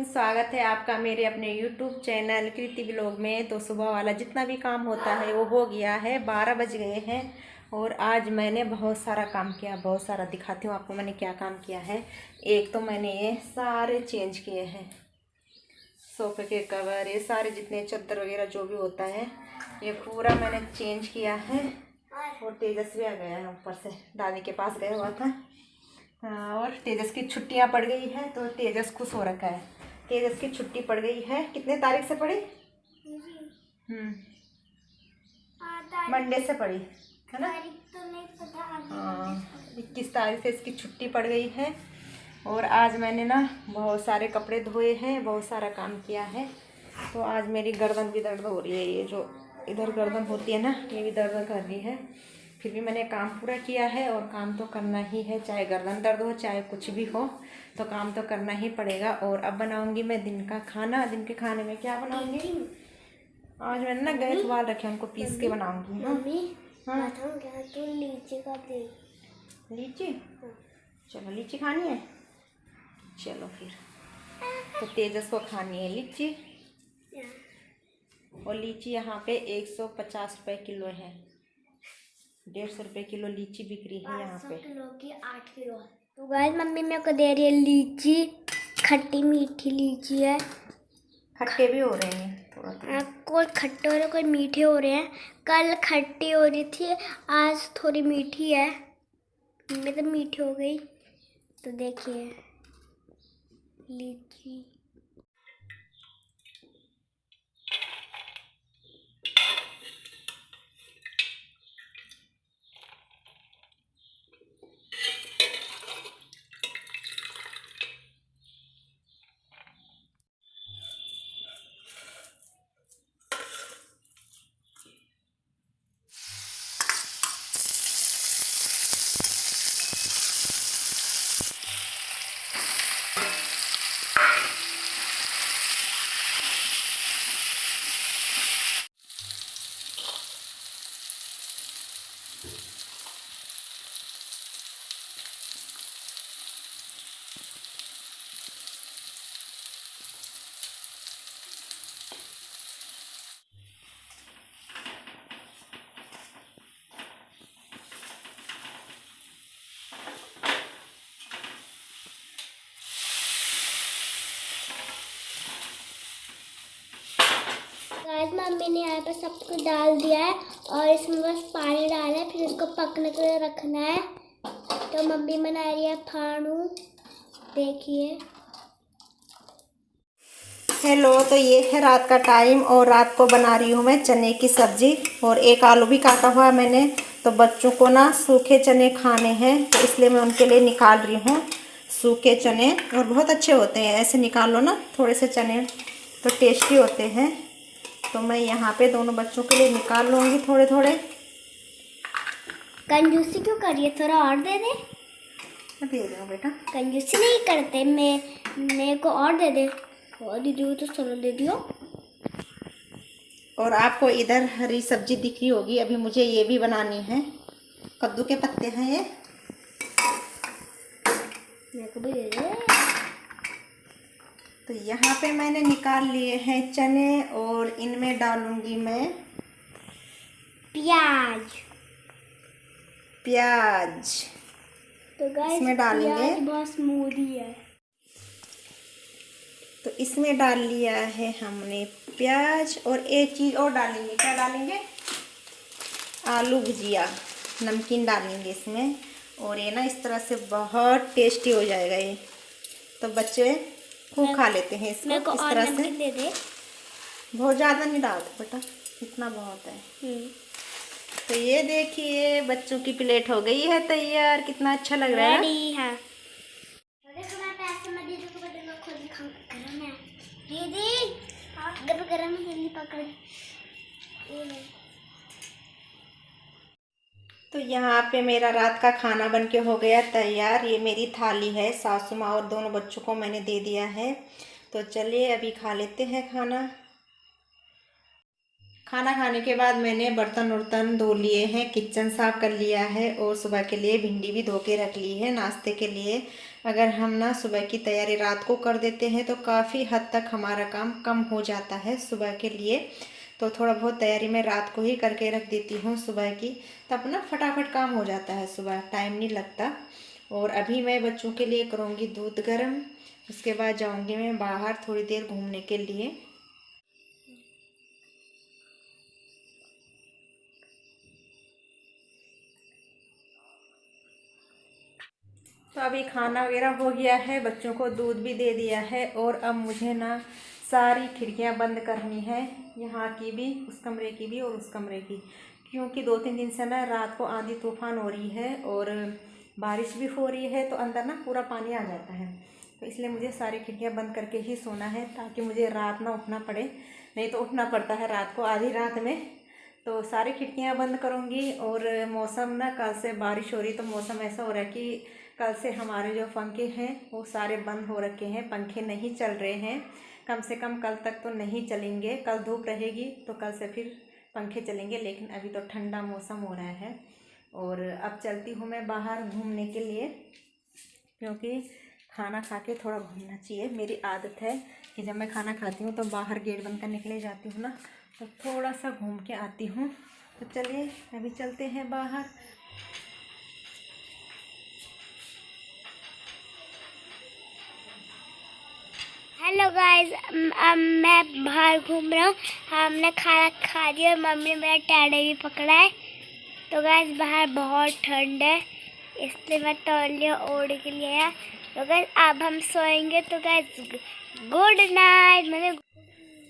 स्वागत है आपका मेरे अपने YouTube चैनल कृति ब्लॉग में। तो सुबह वाला जितना भी काम होता है वो हो गया है, 12 बज गए हैं और आज मैंने बहुत सारा काम किया, बहुत सारा। दिखाती हूँ आपको मैंने क्या काम किया है। एक तो मैंने ये सारे चेंज किए हैं, सोफे के कवर, ये सारे जितने चादर वगैरह जो भी होता है ये पूरा मैंने चेंज किया है। और तेजस भी आ गया है, ऊपर से दादी के पास गया हुआ था। और तेजस की छुट्टियां पड़ गई है तो तेजस खुश हो रखा है। तेजस की छुट्टी पड़ गई है, कितने तारीख से पड़ी? मंडे से पड़ी है ना? तो नहीं पता। हाँ, 21 तारीख से इसकी छुट्टी पड़ गई है। और आज मैंने ना बहुत सारे कपड़े धोए हैं, बहुत सारा काम किया है। तो आज मेरी गर्दन भी दर्द हो रही है, ये जो इधर गर्दन होती है ना ये भी दर्द कर रही है। फिर भी मैंने काम पूरा किया है और काम तो करना ही है, चाहे गर्दन दर्द हो चाहे कुछ भी हो, तो काम तो करना ही पड़ेगा। और अब बनाऊंगी मैं दिन का खाना। दिन के खाने में क्या बनाऊंगी? आज मैंने ना गए उबाल रखे, उनको पीस के बनाऊंगी। हाँ, तो लीची का दे। लीची? चलो लीची खानी है, चलो फिर। तो तेजस को खानी है लीची, और लीची यहाँ पे 150 रुपये किलो है। 150 रुपये किलो लीची बिक रही है यहाँ पे। किलो की 8 किलो। तो गाइस मम्मी मेरे को दे रही है लीची, खट्टी मीठी लीची है। खट्टे भी हो रहे हैं थोड़ा थोड़ा, कोई खट्टे हो रहे कोई मीठे हो रहे हैं। कल खट्टी हो रही थी, आज थोड़ी मीठी है। मैं तो मीठी हो गई। तो देखिए लीची। गाइस मम्मी ने यहाँ पे सब कुछ डाल दिया है और इसमें बस पानी डालना है, फिर इसको पकने के लिए रखना है। तो मम्मी बना रही है फाड़ू, देखिए। हेलो, तो ये है रात का टाइम और रात को बना रही हूँ मैं चने की सब्जी। और एक आलू भी काटा हुआ है मैंने। तो बच्चों को ना सूखे चने खाने हैं तो इसलिए मैं उनके लिए निकाल रही हूँ सूखे चने। और बहुत अच्छे होते हैं, ऐसे निकाल लो ना थोड़े से चने तो टेस्टी होते हैं। तो मैं यहाँ पे दोनों बच्चों के लिए निकाल लूँगी थोड़े थोड़े। कंजूसी क्यों करिए, थोड़ा और दे दे। दे दो बेटा, कंजूसी नहीं करते, मेरे को और दे दे। और दे दियो तो चलो दे दियो। और आपको इधर हरी सब्जी दिख रही होगी, अभी मुझे ये भी बनानी है। कद्दू के पत्ते हैं ये, मेरे को भी दे दे। तो यहाँ पे मैंने निकाल लिए हैं चने और इनमें डालूंगी मैं प्याज। तो गाइस इसमें डालेंगे, प्याज बहुत स्मूदी है। तो इसमें डाल लिया है हमने प्याज। और एक चीज़ और डालेंगे, क्या डालेंगे? आलू भुजिया, नमकीन डालेंगे इसमें। और ये ना इस तरह से बहुत टेस्टी हो जाएगा ये, तो बच्चे खूब खा लेते हैं इसको। इस तरह से दे दे। बहुत ज़्यादा नहीं डालते बेटा, इतना बहुत है। तो ये देखिए बच्चों की प्लेट हो गई है तैयार, कितना अच्छा लग रहा है ना? तो यहाँ पे मेरा रात का खाना बन के हो गया तैयार। ये मेरी थाली है, सासू माँ और दोनों बच्चों को मैंने दे दिया है। तो चलिए अभी खा लेते हैं खाना। खाना खाने के बाद मैंने बर्तन वर्तन धो लिए हैं, किचन साफ कर लिया है और सुबह के लिए भिंडी भी धो के रख ली है नाश्ते के लिए। अगर हम ना सुबह की तैयारी रात को कर देते हैं तो काफ़ी हद तक हमारा काम कम हो जाता है सुबह के लिए। तो थोड़ा बहुत तैयारी मैं रात को ही करके रख देती हूँ सुबह की, तब ना फटाफट काम हो जाता है, सुबह टाइम नहीं लगता। और अभी मैं बच्चों के लिए करूँगी दूध गर्म, उसके बाद जाऊँगी मैं बाहर थोड़ी देर घूमने के लिए। तो अभी खाना वगैरह हो गया है, बच्चों को दूध भी दे दिया है और अब मुझे ना सारी खिड़कियां बंद करनी है, यहाँ की भी, उस कमरे की भी और उस कमरे की, क्योंकि 2-3 दिन से ना रात को आंधी तूफान हो रही है और बारिश भी हो रही है, तो अंदर ना पूरा पानी आ जाता है। तो इसलिए मुझे सारी खिड़कियां बंद करके ही सोना है, ताकि मुझे रात ना उठना पड़े, नहीं तो उठना पड़ता है रात को आधी रात में। तो सारी खिड़कियां बंद करूँगी। और मौसम ना कल से बारिश हो रही, तो मौसम ऐसा हो रहा है कि कल से हमारे जो पंखे हैं वो सारे बंद हो रखे हैं, पंखे नहीं चल रहे हैं, कम से कम कल तक तो नहीं चलेंगे। कल धूप रहेगी तो कल से फिर पंखे चलेंगे, लेकिन अभी तो ठंडा मौसम हो रहा है। और अब चलती हूँ मैं बाहर घूमने के लिए, क्योंकि खाना खा के थोड़ा घूमना चाहिए। मेरी आदत है कि जब मैं खाना खाती हूँ तो बाहर गेट बंद करने के लिए जाती हूँ ना, तो थोड़ा सा घूम के आती हूँ। तो चलिए अभी चलते हैं बाहर। हेलो गाइस, मैं बाहर घूम रहा हूँ। हमने खाना खा लिया और मम्मी ने मेरा टैडे भी पकड़ा है। तो गाइस बाहर बहुत ठंड है, इसलिए मैं तौलिया ओढ़ के लिए आया। तो गाइस अब हम सोएंगे। तो गाइस गुड नाइट। मैंने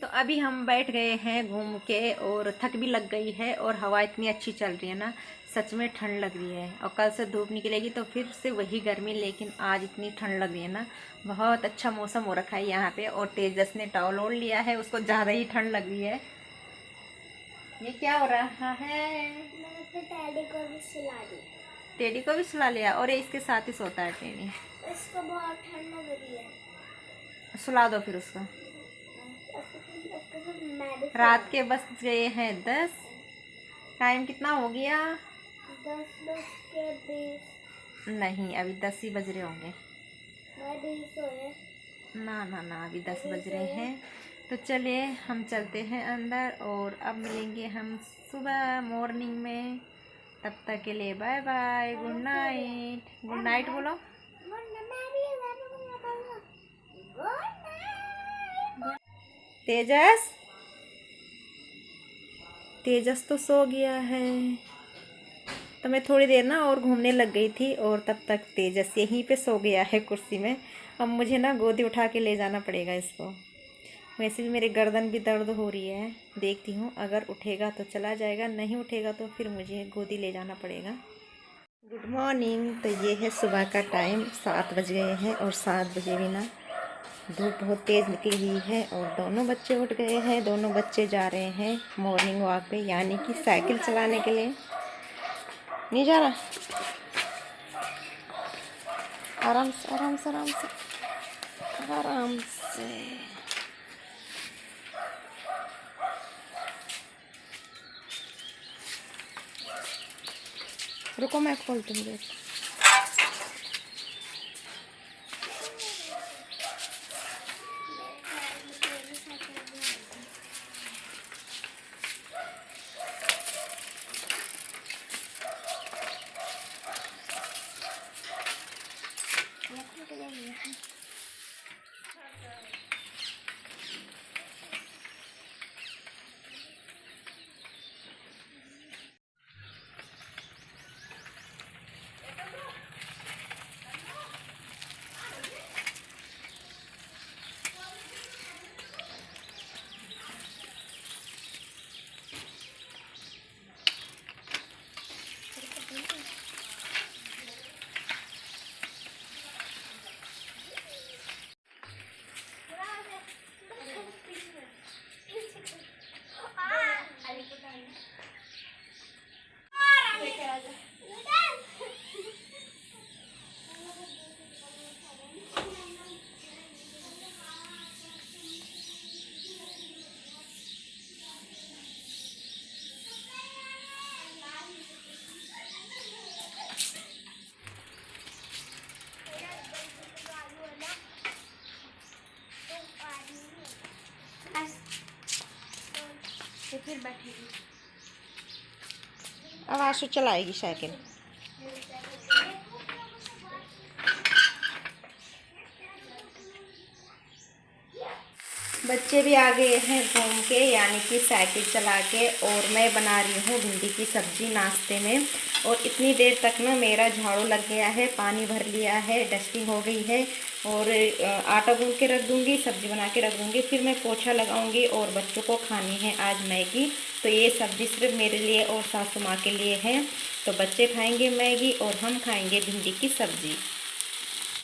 तो अभी हम बैठ गए हैं घूम के और थक भी लग गई है, और हवा इतनी अच्छी चल रही है ना, सच में ठंड लग रही है। और कल से धूप निकलेगी तो फिर से वही गर्मी, लेकिन आज इतनी ठंड लग रही है ना, बहुत अच्छा मौसम हो रखा है यहाँ पे। और तेजस ने टॉवल ओढ़ लिया है, उसको ज़्यादा ही ठंड लग रही है। ये क्या हो रहा है? अपने टैडी को भी सुला दिया। टेडी को भी सुला लिया, और ये इसके साथ ही सोता है टेडी। इसको बहुत ठंड लग रही है। सुला दो फिर उसको। रात के बज गए हैं 10। टाइम कितना हो गया? 10:20। नहीं, अभी 10 ही बज रहे होंगे। मैं भी सोया। ना ना ना, अभी 10 बज रहे हैं। तो चलिए हम चलते हैं अंदर, और अब मिलेंगे हम सुबह मॉर्निंग में। तब तक के लिए bye bye, good night. Good night बोलो। तेजस, तेजस तो सो गया है। तो मैं थोड़ी देर ना और घूमने लग गई थी, और तब तक तेजस यहीं पे सो गया है कुर्सी में। अब मुझे ना गोदी उठा के ले जाना पड़ेगा इसको। वैसे भी मेरे गर्दन भी दर्द हो रही है, देखती हूँ, अगर उठेगा तो चला जाएगा, नहीं उठेगा तो फिर मुझे गोदी ले जाना पड़ेगा। Good morning. तो ये है सुबह का टाइम, 7 बज गए हैं, और 7 बजे भी ना धूप बहुत तेज़ निकली हुई है। और दोनों बच्चे उठ गए हैं, दोनों बच्चे जा रहे हैं मॉर्निंग वॉक पे, यानी कि साइकिल चलाने के लिए। नहीं जा रहा? आराम से आराम से आराम से आराम से। रुको मैं खोलती हूँ। फिर बैठेगी। अब आशु चलाएगी साइकिल। बच्चे भी आ गए हैं घूम के, यानी कि साइकिल चला के, और मैं बना रही हूँ भिंडी की सब्ज़ी नाश्ते में। और इतनी देर तक ना मेरा झाड़ू लग गया है, पानी भर लिया है, डस्टिंग हो गई है, और आटा गूंद के रख दूँगी, सब्ज़ी बना के रख दूँगी, फिर मैं पोछा लगाऊँगी। और बच्चों को खानी है आज मैगी, तो ये सब्ज़ी सिर्फ मेरे लिए और सासू माँ के लिए है। तो बच्चे खाएँगे मैगी और हम खाएँगे भिंडी की सब्ज़ी।